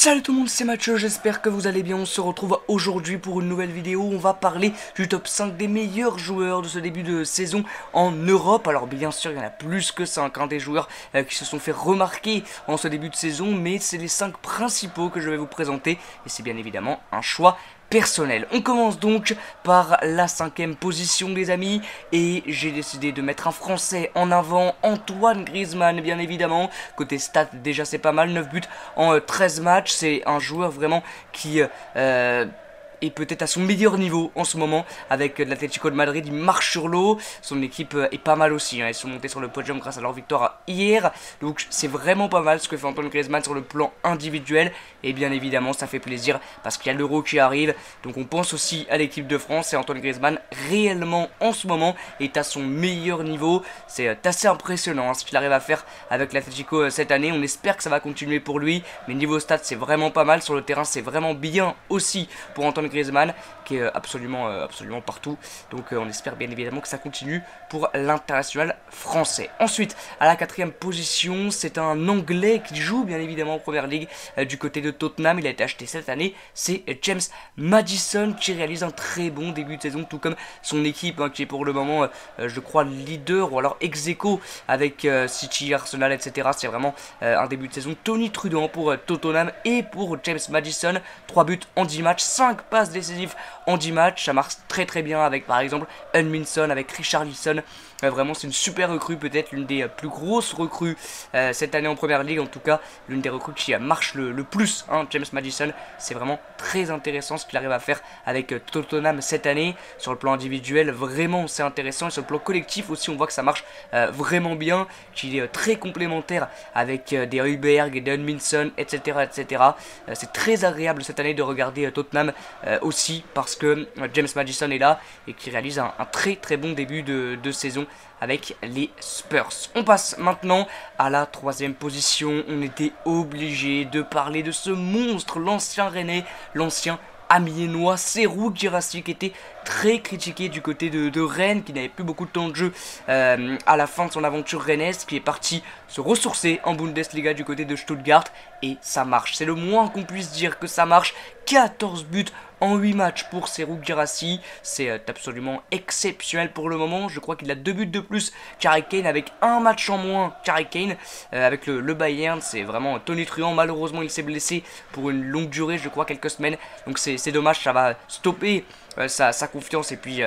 Salut tout le monde, c'est Mathieu, j'espère que vous allez bien. On se retrouve aujourd'hui pour une nouvelle vidéo. On va parler du top 5 des meilleurs joueurs de ce début de saison en Europe. Alors bien sûr, il y en a plus que 5 des joueurs qui se sont fait remarquer en ce début de saison, mais c'est les 5 principaux que je vais vous présenter. Et c'est bien évidemment un choix personnel. On commence donc par la 5e position les amis, et j'ai décidé de mettre un Français en avant, Antoine Griezmann bien évidemment. Côté stats déjà c'est pas mal, 9 buts en 13 matchs, c'est un joueur vraiment qui est peut-être à son meilleur niveau en ce moment avec l'Atlético de Madrid. Il marche sur l'eau, son équipe est pas mal aussi, ils sont montés sur le podium grâce à leur victoire hier, donc c'est vraiment pas mal ce que fait Antoine Griezmann sur le plan individuel. Et bien évidemment ça fait plaisir parce qu'il y a l'Euro qui arrive, donc on pense aussi à l'équipe de France, et Antoine Griezmann réellement en ce moment est à son meilleur niveau. C'est assez impressionnant ce qu'il arrive à faire avec l'Atlético cette année. On espère que ça va continuer pour lui, mais niveau stats c'est vraiment pas mal, sur le terrain c'est vraiment bien aussi pour Antoine Griezmann qui est absolument partout, donc on espère bien évidemment que ça continue pour l'international français. Ensuite à la 4e position, c'est un Anglais qui joue bien évidemment en Première Ligue du côté de Tottenham. Il a été acheté cette année, c'est James Maddison qui réalise un très bon début de saison, tout comme son équipe qui est pour le moment je crois leader ou alors ex-aequo avec City, Arsenal, etc. C'est vraiment un début de saison tonitruant pour Tottenham et pour James Maddison. 3 buts en 10 matchs, 5 passes décisives en 10 matchs, ça marche très bien avec par exemple Heung-min Son, avec Richarlison. Vraiment c'est une super recrue, peut-être l'une des plus grosses recrues cette année en Première Ligue, en tout cas l'une des recrues qui marche le plus, James Maddison. C'est vraiment très intéressant ce qu'il arrive à faire avec Tottenham cette année. Sur le plan individuel vraiment c'est intéressant, et sur le plan collectif aussi on voit que ça marche vraiment bien, qu'il est très complémentaire avec des Højbjerg, des Heung-min Son, etc. C'est très agréable cette année de regarder Tottenham aussi parce que James Maddison est là et qui réalise un très bon début de saison avec les Spurs. On passe maintenant à la 3e position. On était obligé de parler de ce monstre, l'ancien Rennais, l'ancien Amiénois, Serhou Guirassy, qui était très critiqué du côté de Rennes, qui n'avait plus beaucoup de temps de jeu à la fin de son aventure rennaise, qui est parti se ressourcer en Bundesliga du côté de Stuttgart, et ça marche. C'est le moins qu'on puisse dire que ça marche. 14 buts en 8 matchs pour Serhou Guirassy, c'est absolument exceptionnel pour le moment. Je crois qu'il a 2 buts de plus qu'Harry Kane, avec un match en moins qu'Harry Kane avec le Bayern. C'est vraiment tonitruant. Malheureusement il s'est blessé pour une longue durée, je crois quelques semaines, donc c'est dommage, ça va stopper sa confiance et puis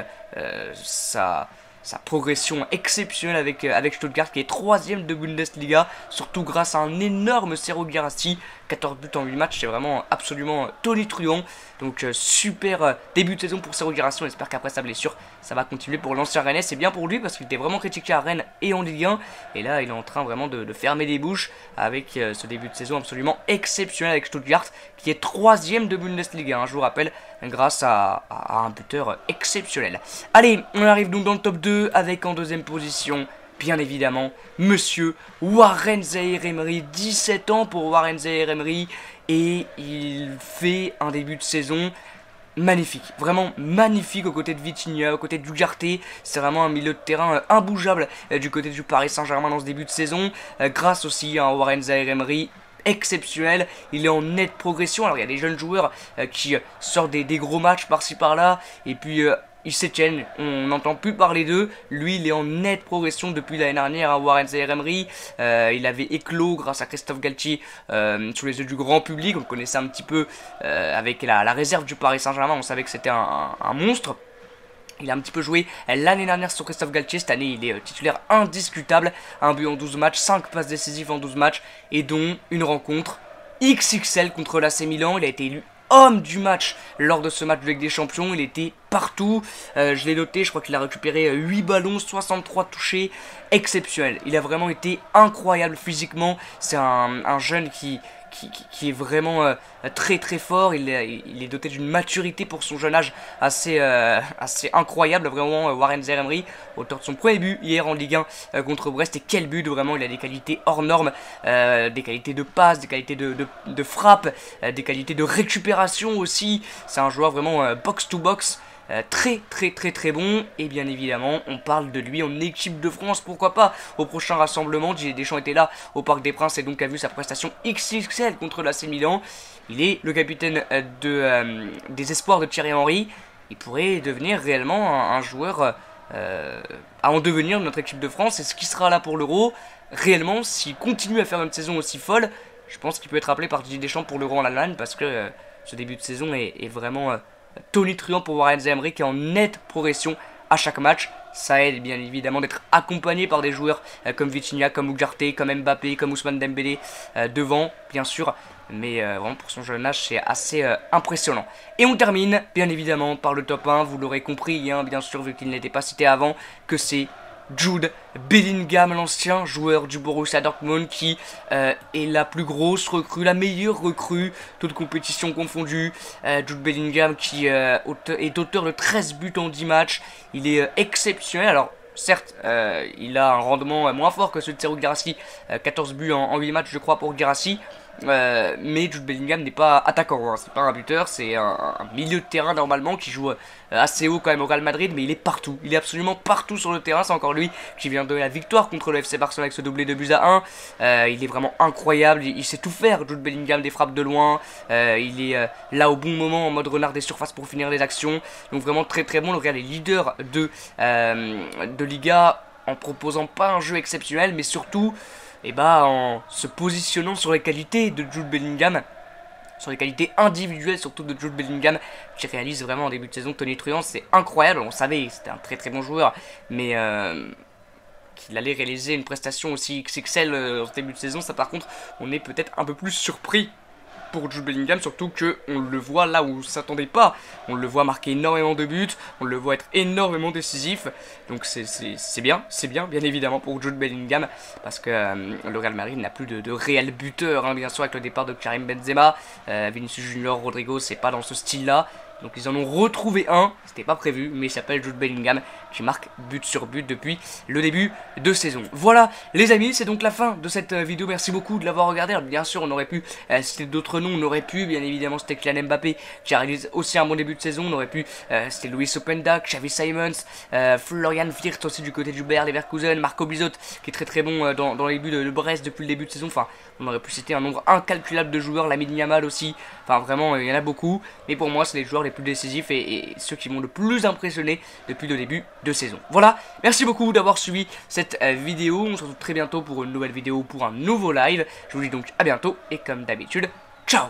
sa progression exceptionnelle avec Stuttgart, qui est 3e de Bundesliga, surtout grâce à un énorme Serhou Guirassy. 14 buts en 8 matchs, c'est vraiment absolument tonitruant. Donc super début de saison pour Serhou Guirassy. On espère qu'après sa blessure ça va continuer pour l'ancien Rennais. C'est bien pour lui parce qu'il était vraiment critiqué à Rennes et en Ligue 1, et là il est en train vraiment de fermer des bouches avec ce début de saison absolument exceptionnel avec Stuttgart, qui est 3e de Bundesliga, je vous rappelle, grâce à un buteur exceptionnel. Allez, on arrive donc dans le top 2 avec en 2e position bien évidemment monsieur Warren Zaïre-Emery. 17 ans pour Warren Zaïre-Emery, et il fait un début de saison magnifique, vraiment magnifique aux côtés de Vitinha, aux côtés d'Ugarte. C'est vraiment un milieu de terrain imbougeable du côté du Paris Saint-Germain dans ce début de saison, grâce aussi à Warren Zaïre-Emery exceptionnel. Il est en nette progression. Alors il y a des jeunes joueurs qui sortent des gros matchs par-ci par-là, et puis ils s'étiennent, on n'entend plus parler d'eux. Lui il est en nette progression depuis l'année dernière, Warren Zaïre-Emery. Il avait éclos grâce à Christophe Galtier sous les yeux du grand public. On le connaissait un petit peu avec la réserve du Paris Saint-Germain, on savait que c'était un monstre. Il a un petit peu joué l'année dernière sur Christophe Galtier. Cette année il est titulaire indiscutable. Un but en 12 matchs, 5 passes décisives en 12 matchs, et dont une rencontre XXL contre l'AC Milan. Il a été élu homme du match lors de ce match de Ligue des Champions. Il était partout, je l'ai noté, je crois qu'il a récupéré 8 ballons, 63 touchés, exceptionnel. Il a vraiment été incroyable physiquement. C'est un jeune qui est vraiment très fort. Il est doté d'une maturité pour son jeune âge assez incroyable, vraiment. Warren Zaïre-Emery, auteur de son premier but hier en Ligue 1 contre Brest, et quel but, vraiment. Il a des qualités hors normes, des qualités de passe, des qualités de frappe, des qualités de récupération aussi. C'est un joueur vraiment box to box, très très bon. Et bien évidemment, on parle de lui en équipe de France, pourquoi pas. Au prochain rassemblement, Didier Deschamps était là au Parc des Princes et donc a vu sa prestation XXL contre l'AC Milan. Il est le capitaine des espoirs de Thierry Henry. Il pourrait devenir réellement un joueur à en devenir de notre équipe de France. Et ce qui sera là pour l'Euro, réellement, s'il continue à faire une saison aussi folle, je pense qu'il peut être appelé par Didier Deschamps pour l'Euro en Allemagne, parce que ce début de saison est vraiment tonitruant pour voir Enzo Emery qui est en nette progression à chaque match. Ça aide bien évidemment d'être accompagné par des joueurs comme Vitinha, comme Ugarte, comme Mbappé, comme Ousmane Dembélé devant, bien sûr. Mais vraiment pour son jeune âge c'est assez impressionnant. Et on termine bien évidemment par le top 1, vous l'aurez compris hein, bien sûr vu qu'il n'était pas cité avant, que c'est Jude Bellingham, l'ancien joueur du Borussia Dortmund qui est la plus grosse recrue, la meilleure recrue, toute compétition confondue. Jude Bellingham qui est auteur de 13 buts en 10 matchs, il est exceptionnel. Alors certes, il a un rendement moins fort que celui de Serhou Guirassy, 14 buts en 8 matchs je crois pour Guirassy. Mais Jude Bellingham n'est pas attaquant, hein. C'est pas un buteur, c'est un milieu de terrain normalement qui joue assez haut quand même au Real Madrid, mais il est partout, il est absolument partout sur le terrain. C'est encore lui qui vient de la victoire contre le FC Barcelone avec ce doublé de buts à 1. Il est vraiment incroyable, il sait tout faire, Jude Bellingham, des frappes de loin, il est là au bon moment en mode renard des surfaces pour finir les actions, donc vraiment très bon. Le Real est leader de Liga en proposant pas un jeu exceptionnel, mais surtout et en se positionnant sur les qualités de Jude Bellingham, sur les qualités individuelles surtout de Jude Bellingham, qui réalise vraiment en début de saison tonitruant. C'est incroyable, on savait que c'était un très bon joueur, mais qu'il allait réaliser une prestation aussi XXL en début de saison, ça par contre on est peut-être un peu plus surpris pour Jude Bellingham, surtout que on le voit là où on s'attendait pas. On le voit marquer énormément de buts, on le voit être énormément décisif. Donc c'est bien évidemment pour Jude Bellingham, parce que le Real Madrid n'a plus de réel buteur, hein, bien sûr, avec le départ de Karim Benzema. Vinicius Junior, Rodrigo, c'est pas dans ce style-là. Donc ils en ont retrouvé un, c'était pas prévu, mais il s'appelle Jude Bellingham, qui marque but sur but depuis le début de saison. Voilà les amis, c'est donc la fin de cette vidéo, merci beaucoup de l'avoir regardé. Alors, bien sûr on aurait pu citer d'autres noms, on aurait pu, bien évidemment c'était Kylian Mbappé qui a réalisé aussi un bon début de saison, on aurait pu c'était Luis Openda, Xavi Simons, Florian Wirtz aussi du côté du Bayer Leverkusen, Marco Bizot qui est très bon dans les buts de Brest depuis le début de saison. Enfin on aurait pu citer un nombre incalculable de joueurs, Lamine Yamal aussi, enfin vraiment il y en a beaucoup, mais pour moi c'est les joueurs les plus décisifs et ceux qui m'ont le plus impressionné depuis le début de saison. Voilà, merci beaucoup d'avoir suivi cette vidéo, on se retrouve très bientôt pour une nouvelle vidéo, pour un nouveau live. Je vous dis donc à bientôt et comme d'habitude, ciao.